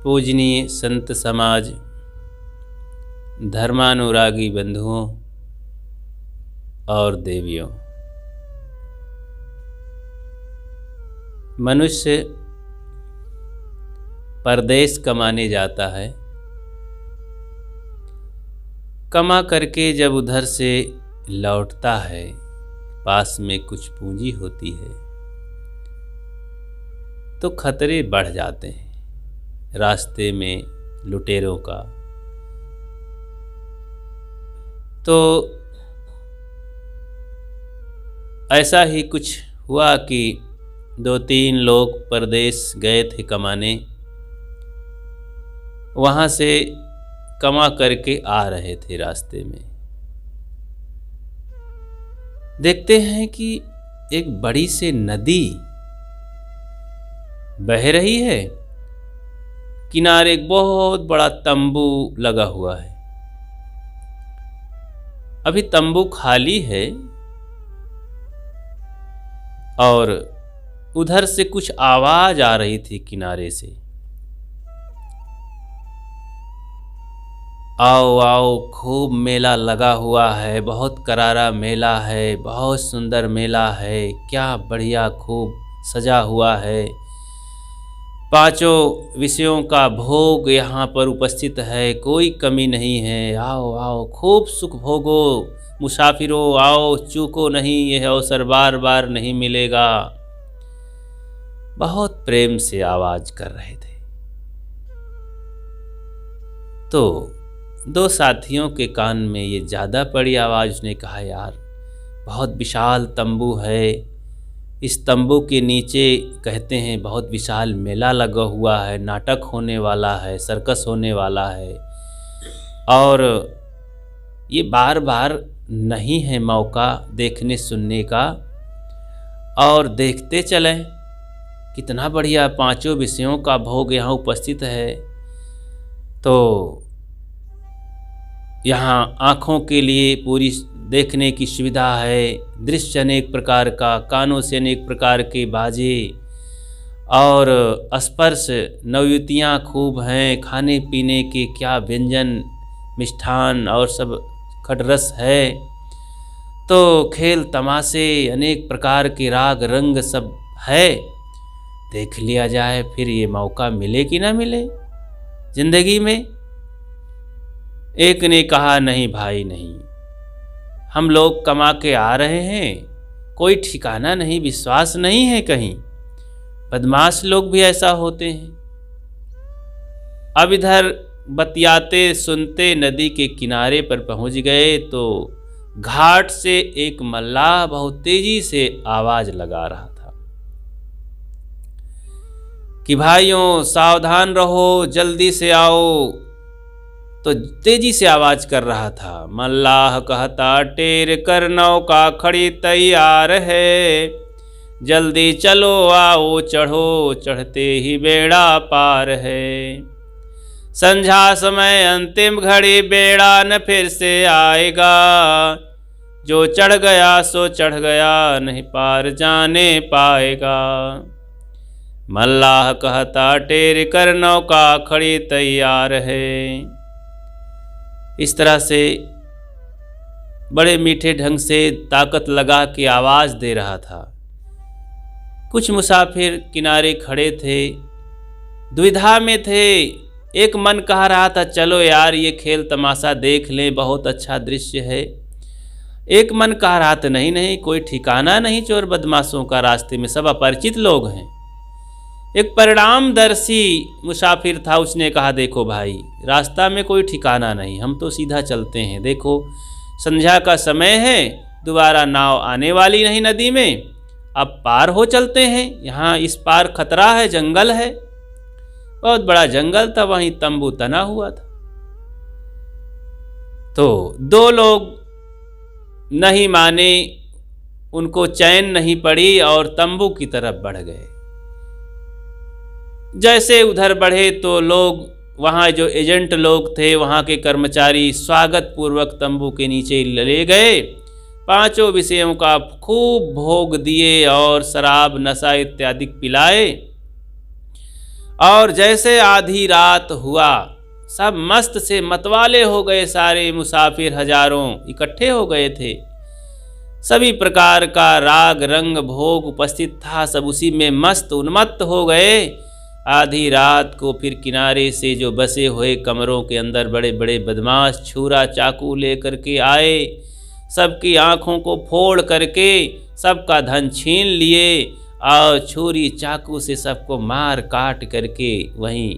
पूजनीय संत समाज, धर्मानुरागी बंधुओं और देवियों, मनुष्य परदेश कमाने जाता है। कमा करके जब उधर से लौटता है, पास में कुछ पूंजी होती है तो खतरे बढ़ जाते हैं। रास्ते में लुटेरों का, तो ऐसा ही कुछ हुआ कि 2-3 लोग परदेश गए थे कमाने। वहाँ से कमा करके आ रहे थे। रास्ते में देखते हैं कि एक बड़ी सी नदी बह रही है। किनारे एक बहुत बड़ा तंबू लगा हुआ है। अभी तंबू खाली है और उधर से कुछ आवाज आ रही थी किनारे से, आओ आओ, खूब मेला लगा हुआ है, बहुत करारा मेला है, बहुत सुंदर मेला है, क्या बढ़िया खूब सजा हुआ है। 5 विषयों का भोग यहाँ पर उपस्थित है, कोई कमी नहीं है। आओ आओ, खूब सुख भोगो मुसाफिरों, आओ, चूको नहीं, यह अवसर बार बार नहीं मिलेगा। बहुत प्रेम से आवाज कर रहे थे। तो 2 साथियों के कान में ये ज़्यादा पड़ी आवाज़। उसने कहा, यार बहुत विशाल तंबू है, इस तंबू के नीचे कहते हैं बहुत विशाल मेला लगा हुआ है, नाटक होने वाला है, सर्कस होने वाला है, और ये बार बार नहीं है मौका देखने सुनने का, और देखते चलें। कितना बढ़िया 5 विषयों का भोग यहाँ उपस्थित है। तो यहाँ आँखों के लिए पूरी देखने की सुविधा है, दृश्य अनेक प्रकार का, कानों से अनेक प्रकार के बाजे, और स्पर्श नवयुतियाँ खूब हैं, खाने पीने के क्या व्यंजन मिष्ठान और सब खटरस है। तो खेल तमाशे अनेक प्रकार के राग रंग सब है। देख लिया जाए, फिर ये मौका मिले कि ना मिले जिंदगी में। एक ने कहा, नहीं भाई नहीं, हम लोग कमा के आ रहे हैं, कोई ठिकाना नहीं, विश्वास नहीं है कहीं। बदमाश लोग भी ऐसा होते हैं। अब इधर बतियाते सुनते नदी के किनारे पर पहुंच गए तो घाट से एक मल्लाह बहुत तेजी से आवाज लगा रहा था कि भाइयों सावधान रहो, जल्दी से आओ। तो तेजी से आवाज कर रहा था। मल्लाह कहता, टेर कर नौका खड़ी तैयार है, जल्दी चलो आओ, चढ़ो, चढ़ते ही बेड़ा पार है। संझा समय अंतिम घड़ी, बेड़ा न फिर से आएगा, जो चढ़ गया सो चढ़ गया, नहीं पार जाने पाएगा। मल्लाह कहता, टेर कर नौका खड़ी तैयार है। इस तरह से बड़े मीठे ढंग से ताकत लगा के आवाज़ दे रहा था। कुछ मुसाफिर किनारे खड़े थे, दुविधा में थे। एक मन कह रहा था, चलो यार ये खेल तमाशा देख लें, बहुत अच्छा दृश्य है। एक मन कह रहा था, नहीं नहीं, कोई ठिकाना नहीं चोर बदमाशों का, रास्ते में सब अपरिचित लोग हैं। एक परिणामदर्शी मुसाफिर था, उसने कहा, देखो भाई रास्ता में कोई ठिकाना नहीं, हम तो सीधा चलते हैं। देखो संध्या का समय है, दोबारा नाव आने वाली नहीं नदी में, अब पार हो चलते हैं। यहाँ इस पार खतरा है, जंगल है, बहुत बड़ा जंगल था, वहीं तंबू तना हुआ था। तो 2 लोग नहीं माने, उनको चैन नहीं पड़ी और तंबू की तरफ बढ़ गए। जैसे उधर बढ़े तो लोग, वहाँ जो एजेंट लोग थे, वहाँ के कर्मचारी स्वागत पूर्वक तंबू के नीचे ले गए। 5 विषयों का खूब भोग दिए और शराब नशा इत्यादि पिलाए। और जैसे आधी रात हुआ, सब मस्त से मतवाले हो गए, सारे मुसाफिर हजारों इकट्ठे हो गए थे। सभी प्रकार का राग रंग भोग उपस्थित था, सब उसी में मस्त उन्मत्त हो गए। आधी रात को फिर किनारे से जो बसे हुए कमरों के अंदर बड़े बड़े बदमाश छुरा चाकू लेकर के आए, सबकी आंखों को फोड़ करके सबका धन छीन लिए और छुरी चाकू से सबको मार काट करके वहीं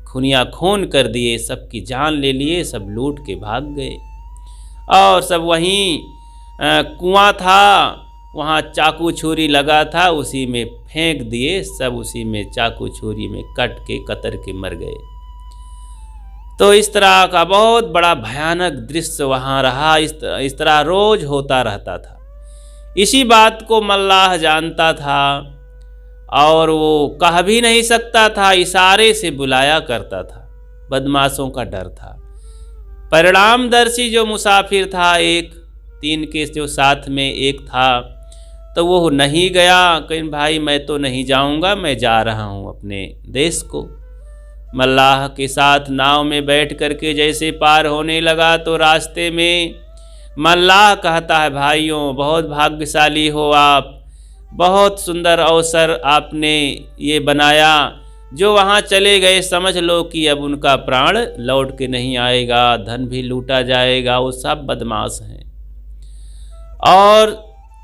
खूनिया खून कर दिए, सबकी जान ले लिए, सब लूट के भाग गए। और सब वहीं कुआं था, वहाँ चाकू छुरी लगा था, उसी में फेंक दिए, सब उसी में चाकू छुरी में कट के कतर के मर गए। तो इस तरह का बहुत बड़ा भयानक दृश्य वहाँ रहा। इस तरह रोज होता रहता था। इसी बात को मल्लाह जानता था और वो कह भी नहीं सकता था, इशारे से बुलाया करता था। बदमाशों का डर था। परिणामदर्शी जो मुसाफिर था, एक 3 के जो साथ में एक था, तो वो नहीं गया। कहीं भाई मैं तो नहीं जाऊंगा, मैं जा रहा हूँ अपने देश को। मल्लाह के साथ नाव में बैठ करके जैसे पार होने लगा तो रास्ते में मल्लाह कहता है, भाइयों बहुत भाग्यशाली हो आप, बहुत सुंदर अवसर आपने ये बनाया। जो वहाँ चले गए समझ लो कि अब उनका प्राण लौट के नहीं आएगा, धन भी लूटा जाएगा। वो सब बदमाश हैं और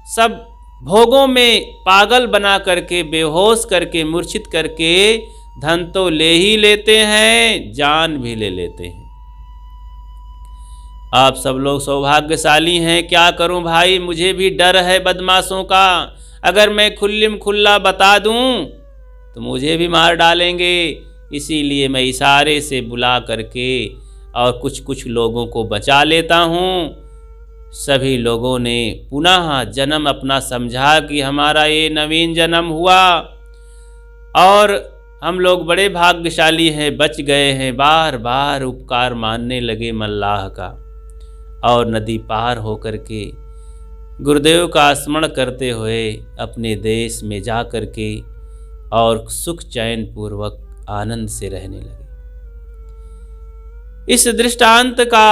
सब भोगों में पागल बना करके, बेहोश करके, मूर्छित करके धन तो ले ही लेते हैं, जान भी ले लेते हैं। आप सब लोग सौभाग्यशाली हैं। क्या करूं भाई, मुझे भी डर है बदमाशों का। अगर मैं खुल्लम खुल्ला बता दूं तो मुझे भी मार डालेंगे। इसीलिए मैं इशारे से बुला करके और कुछ कुछ लोगों को बचा लेता हूं। सभी लोगों ने पुनः जन्म अपना समझा कि हमारा ये नवीन जन्म हुआ और हम लोग बड़े भाग्यशाली हैं, बच गए हैं। बार बार उपकार मानने लगे मल्लाह का और नदी पार होकर के गुरुदेव का स्मरण करते हुए अपने देश में जा कर के और सुख चैन पूर्वक आनंद से रहने लगे। इस दृष्टांत का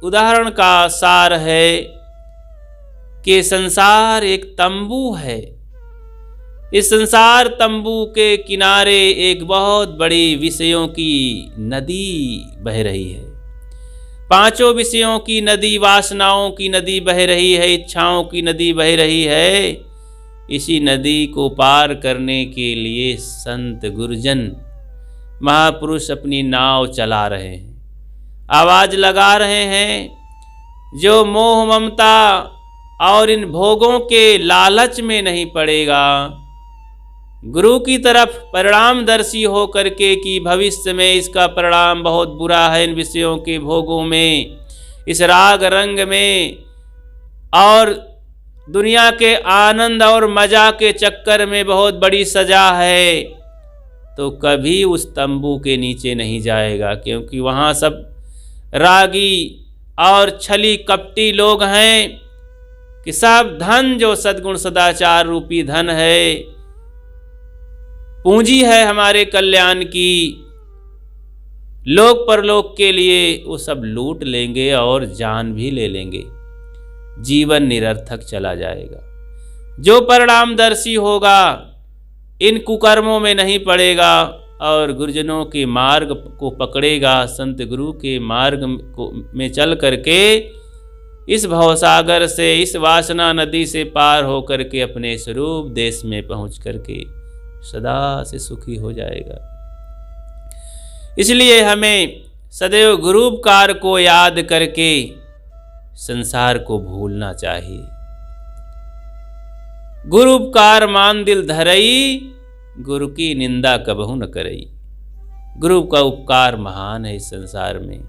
उदाहरण का सार है कि संसार एक तंबू है। इस संसार तंबू के किनारे एक बहुत बड़ी विषयों की नदी बह रही है। 5 विषयों की नदी, वासनाओं की नदी बह रही है, इच्छाओं की नदी बह रही है। इसी नदी को पार करने के लिए संत गुरुजन महापुरुष अपनी नाव चला रहे हैं, आवाज लगा रहे हैं। जो मोह ममता और इन भोगों के लालच में नहीं पड़ेगा, गुरु की तरफ परिणामदर्शी हो करके कि भविष्य में इसका परिणाम बहुत बुरा है, इन विषयों के भोगों में, इस राग रंग में और दुनिया के आनंद और मजा के चक्कर में बहुत बड़ी सजा है, तो कभी उस तंबू के नीचे नहीं जाएगा। क्योंकि वहाँ सब रागी और छली कपटी लोग हैं कि सब धन जो सद्गुण सदाचार रूपी धन है, पूंजी है हमारे कल्याण की, लोक परलोक के लिए, वो सब लूट लेंगे और जान भी ले लेंगे। जीवन निरर्थक चला जाएगा। जो परिणामदर्शी होगा इन कुकर्मों में नहीं पड़ेगा और गुरुजनों के मार्ग को पकड़ेगा, संत गुरु के मार्ग में चल करके इस भवसागर से, इस वासना नदी से पार हो करके अपने स्वरूप देश में पहुंच करके सदा से सुखी हो जाएगा। इसलिए हमें सदैव गुरूपकार को याद करके संसार को भूलना चाहिए। गुरूपकार मान दिल धरई, गुरु की निंदा कबहू न करई। गुरु का उपकार महान है इस संसार में।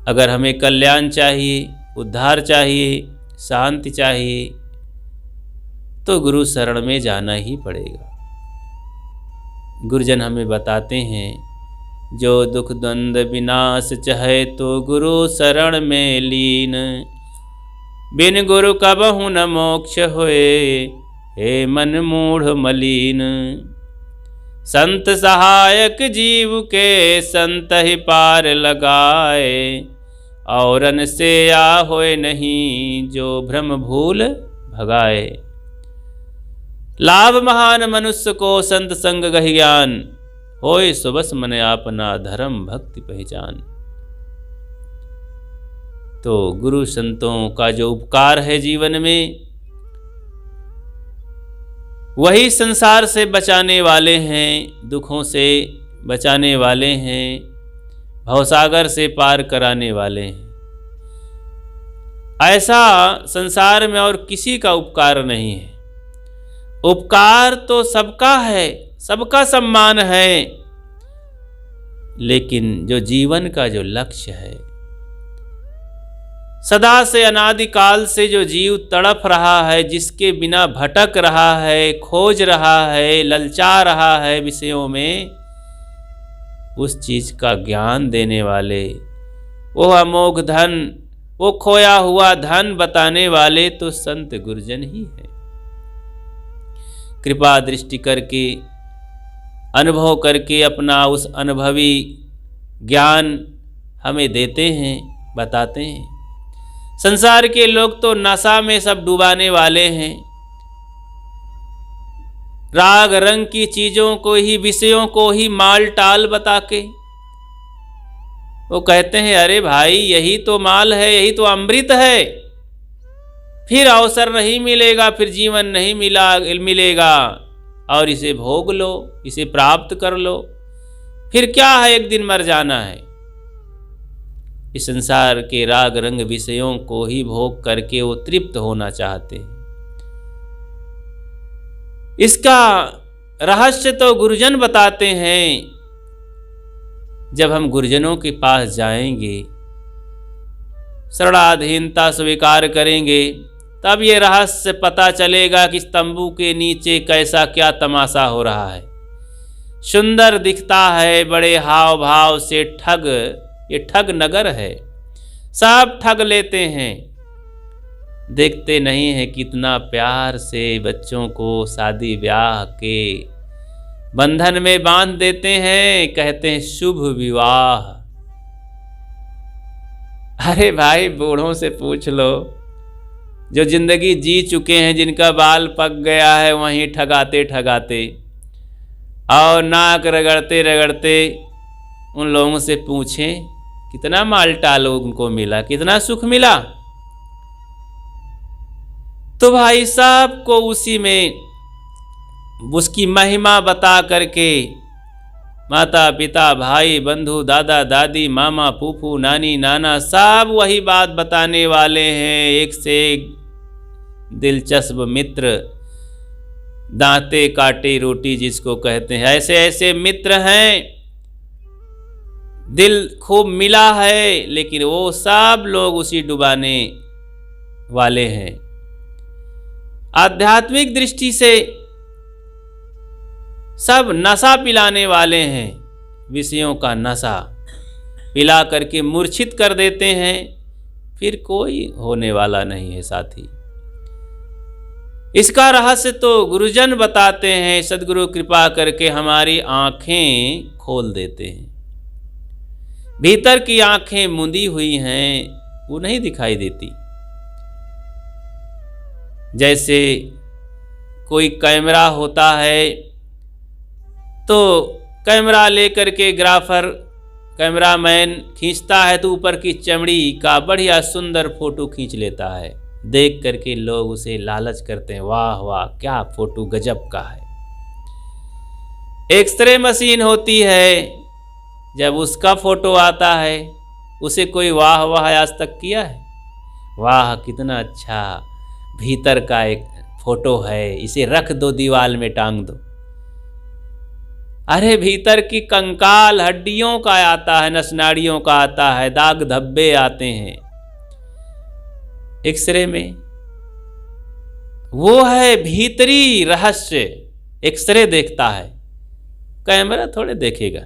अगर हमें कल्याण चाहिए, उद्धार चाहिए, शांति चाहिए, तो गुरु शरण में जाना ही पड़ेगा। गुरुजन हमें बताते हैं, जो दुख द्वंद विनाश चाहे तो गुरु शरण में लीन, बिन गुरु कबहु न मोक्ष होए, हे मन मूढ़ मलीन। संत सहायक जीव के संत ही पार लगाए, औरन से या होए नहीं जो भ्रम भूल भगाए। लाभ महान मनुष्य को संत संग गहि ज्ञान, होए सुबस मन आपना धर्म भक्ति पहचान। तो गुरु संतों का जो उपकार है जीवन में, वही संसार से बचाने वाले हैं, दुखों से बचाने वाले हैं, भवसागर से पार कराने वाले हैं। ऐसा संसार में और किसी का उपकार नहीं है। उपकार तो सबका है, सबका सम्मान है, लेकिन जो जीवन का जो लक्ष्य है, सदा से अनादिकाल से जो जीव तड़प रहा है, जिसके बिना भटक रहा है, खोज रहा है, ललचा रहा है विषयों में, उस चीज का ज्ञान देने वाले, वो अमोघ धन, वो खोया हुआ धन बताने वाले तो संत गुरुजन ही है। कृपा दृष्टि करके, अनुभव करके अपना उस अनुभवी ज्ञान हमें देते हैं, बताते हैं। संसार के लोग तो नशा में सब डुबाने वाले हैं, राग रंग की चीजों को ही, विषयों को ही माल टाल बता के वो कहते हैं अरे भाई यही तो माल है, यही तो अमृत है, फिर अवसर नहीं मिलेगा, फिर जीवन नहीं मिलेगा, और इसे भोग लो, इसे प्राप्त कर लो, फिर क्या है, एक दिन मर जाना है। इस संसार के राग रंग विषयों को ही भोग करके वो तृप्त होना चाहते हैं। इसका रहस्य तो गुरुजन बताते हैं। जब हम गुरुजनों के पास जाएंगे, शरणाधीनता स्वीकार करेंगे, तब ये रहस्य पता चलेगा कि इस तंबू के नीचे कैसा क्या तमाशा हो रहा है। सुंदर दिखता है, बड़े हाव भाव से ठग, ये ठग नगर है, सब ठग लेते हैं, देखते नहीं है कितना प्यार से बच्चों को शादी ब्याह के बंधन में बांध देते हैं, कहते हैं शुभ विवाह। अरे भाई बूढ़ों से पूछ लो, जो जिंदगी जी चुके हैं, जिनका बाल पक गया है, वहीं ठगाते ठगाते और नाक रगड़ते रगड़ते उन लोगों से पूछें कितना माल टाल उनको मिला, कितना सुख मिला। तो भाई साहब को उसी में उसकी महिमा बता करके माता पिता भाई बंधु दादा दादी मामा फूफू नानी नाना सब वही बात बताने वाले हैं। एक से एक दिलचस्प मित्र, दांते काटे रोटी जिसको कहते हैं, ऐसे ऐसे मित्र हैं। दिल खूब मिला है, लेकिन वो सब लोग उसी डुबाने वाले हैं। आध्यात्मिक दृष्टि से सब नशा पिलाने वाले हैं, विषयों का नशा पिला करके मूर्छित कर देते हैं, फिर कोई होने वाला नहीं है साथी। इसका रहस्य तो गुरुजन बताते हैं, सद्गुरु कृपा करके हमारी आंखें खोल देते हैं। भीतर की आंखें मुंदी हुई हैं, वो नहीं दिखाई देती। जैसे कोई कैमरा होता है तो कैमरा लेकर के ग्राफर कैमरामैन खींचता है तो ऊपर की चमड़ी का बढ़िया सुंदर फोटो खींच लेता है। देख करके लोग उसे लालच करते हैं, वाह वाह क्या फोटो गजब का है। एक्सरे मशीन होती है, जब उसका फोटो आता है उसे कोई वाह वाह आज तक किया है? वाह कितना अच्छा भीतर का एक फोटो है, इसे रख दो दीवार में टांग दो। अरे भीतर की कंकाल हड्डियों का आता है, नसनाड़ियों का आता है, दाग धब्बे आते हैं एक्सरे में। वो है भीतरी रहस्य, एक्सरे देखता है, कैमरा थोड़े देखेगा।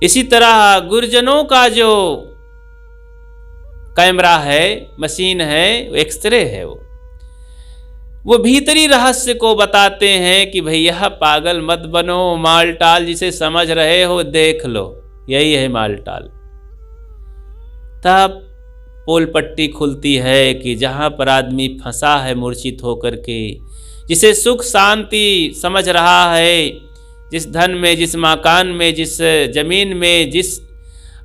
इसी तरह गुरुजनों का जो कैमरा है, मशीन है, वो एक्सरे है। वो वो भीतरी रहस्य को बताते हैं कि भैया पागल मत बनो, मालटाल जिसे समझ रहे हो देख लो, यही है मालटाल। तब पोल पट्टी खुलती है कि जहाँ पर आदमी फंसा है मूर्छित होकर के, जिसे सुख शांति समझ रहा है, जिस धन में, जिस मकान में, जिस जमीन में, जिस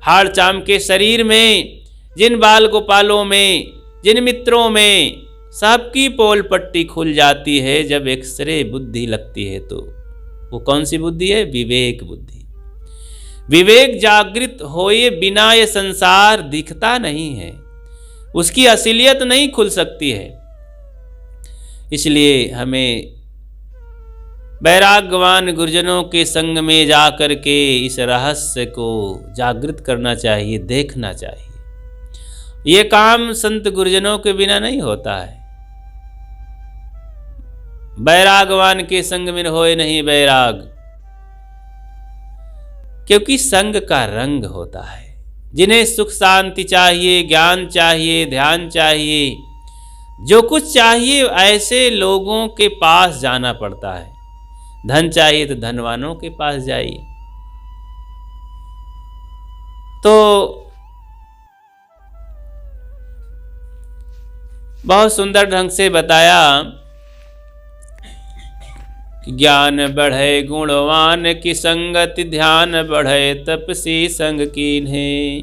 हाड़ चाम के शरीर में, जिन बाल गोपालों में, जिन मित्रों में, सबकी पोल पट्टी खुल जाती है जब एक्सरे बुद्धि लगती है। तो वो कौन सी बुद्धि है? विवेक बुद्धि। विवेक जागृत होए बिना ये संसार दिखता नहीं है, उसकी असलियत नहीं खुल सकती है। इसलिए हमें वैराग्यवान गुरुजनों के संग में जाकर के इस रहस्य को जागृत करना चाहिए, देखना चाहिए। ये काम संत गुरुजनों के बिना नहीं होता है। वैरागवान के संग में होए नहीं वैराग, क्योंकि संग का रंग होता है। जिन्हें सुख शांति चाहिए, ज्ञान चाहिए, ध्यान चाहिए, जो कुछ चाहिए, ऐसे लोगों के पास जाना पड़ता है। धन चाहिए तो धनवानों के पास जाइए। तो बहुत सुंदर ढंग से बताया कि ज्ञान बढ़े गुणवान की संगति, ध्यान बढ़े तपसी संग कीन्हे।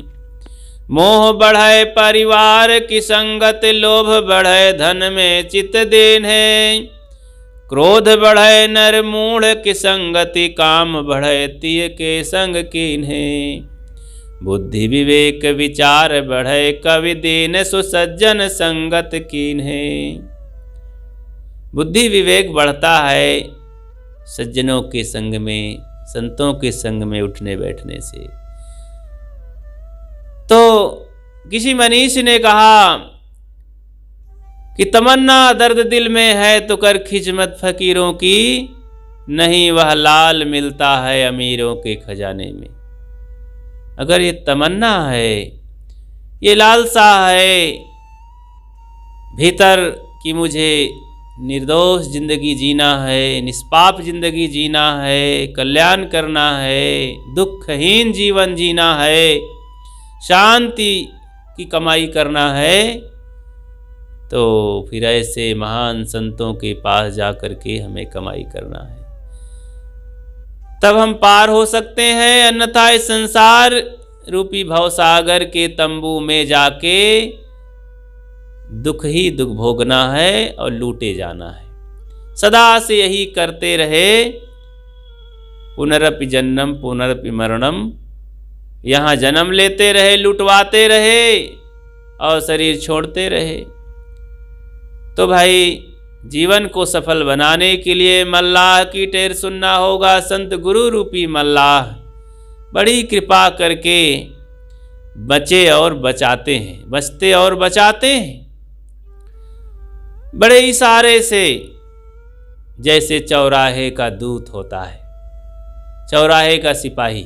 मोह बढ़े परिवार की संगत, लोभ बढ़े धन में चित दीन्हे। क्रोध बढ़े नर मूढ़ की संगति, काम बढ़े तिय के संग कीन्हे। बुद्धि विवेक विचार बढ़े, कवि दीन सुसज्जन संगत कीन्हे। बुद्धि विवेक बढ़ता है सज्जनों के संग में, संतों के संग में उठने बैठने से। तो किसी मनीषी ने कहा कि तमन्ना दर्द दिल में है तो कर खिजमत फकीरों की, नहीं वह लाल मिलता है अमीरों के खजाने में। अगर ये तमन्ना है, ये लालसा है भीतर कि मुझे निर्दोष जिंदगी जीना है, निष्पाप जिंदगी जीना है, कल्याण करना है, दुखहीन जीवन जीना है, शांति की कमाई करना है, तो फिर ऐसे महान संतों के पास जाकर के हमें कमाई करना है, तब हम पार हो सकते हैं। अन्यथा इस संसार रूपी भवसागर के तंबू में जाके दुख ही दुख भोगना है और लूटे जाना है। सदा से यही करते रहे, पुनरपि जन्म पुनरपि मरणम, यहाँ जन्म लेते रहे, लुटवाते रहे और शरीर छोड़ते रहे। तो भाई जीवन को सफल बनाने के लिए मल्लाह की टेर सुनना होगा। संत गुरु रूपी मल्लाह बड़ी कृपा करके बचे और बचाते हैं, बचते और बचाते हैं। बड़े इशारे से, जैसे चौराहे का दूत होता है, चौराहे का सिपाही,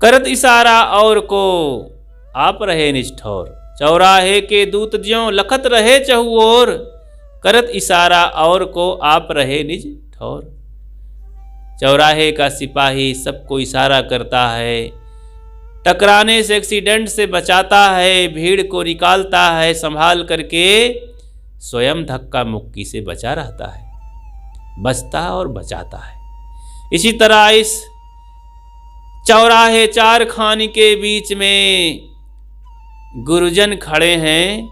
करत इशारा और को आप रहे निष्ठौर। चौराहे के दूत ज्यों लखत रहे चहुओर, करत इशारा और को आप रहे निज ठौर। चौराहे का सिपाही सबको इशारा करता है, टकराने से, एक्सीडेंट से बचाता है, भीड़ को निकालता है संभाल करके, स्वयं धक्का मुक्की से बचा रहता है, बचता और बचाता है। इसी तरह इस चौराहे चार खानी के बीच में गुरुजन खड़े हैं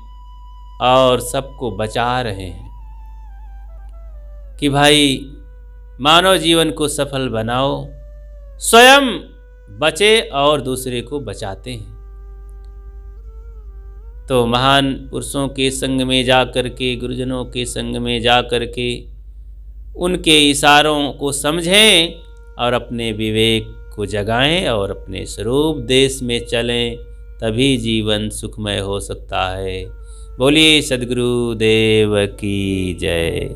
और सबको बचा रहे हैं कि भाई मानव जीवन को सफल बनाओ, स्वयं बचे और दूसरे को बचाते हैं। तो महान पुरुषों के संग में जाकर के, गुरुजनों के संग में जाकर के उनके इशारों को समझें और अपने विवेक को जगाएं और अपने स्वरूप देश में चलें, तभी जीवन सुखमय हो सकता है। बोलिए सद्गुरु देव की जय।